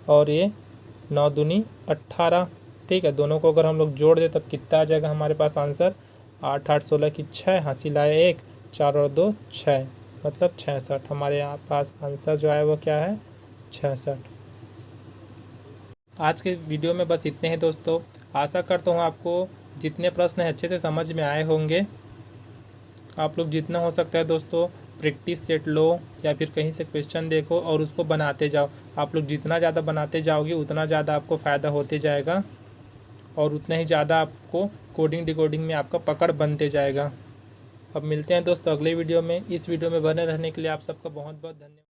Speaker 1: और ये 9 दूनी 18। ठीक है, दोनों को अगर हम लोग जोड़ दें तब कितना आ जाएगा हमारे पास आंसर, 8 8 16 की 6, हासिल आया 1, 4 और 2 6, मतलब 66। हमारे यहाँ पास आंसर जो है वो क्या है, 66। आज के वीडियो में बस इतने हैं दोस्तों। आशा करता हूँ आपको जितने प्रश्न हैं अच्छे से समझ में आए होंगे। आप लोग जितना हो सकता है दोस्तों प्रैक्टिस सेट लो, या फिर कहीं से क्वेश्चन देखो और उसको बनाते जाओ। आप लोग जितना ज़्यादा बनाते जाओगे उतना ज़्यादा आपको फ़ायदा होते जाएगा, और उतना ही ज़्यादा आपको कोडिंग डिकोडिंग में आपका पकड़ बनते जाएगा। अब मिलते हैं दोस्तों अगले वीडियो में। इस वीडियो में बने रहने के लिए आप सबका बहुत बहुत धन्यवाद।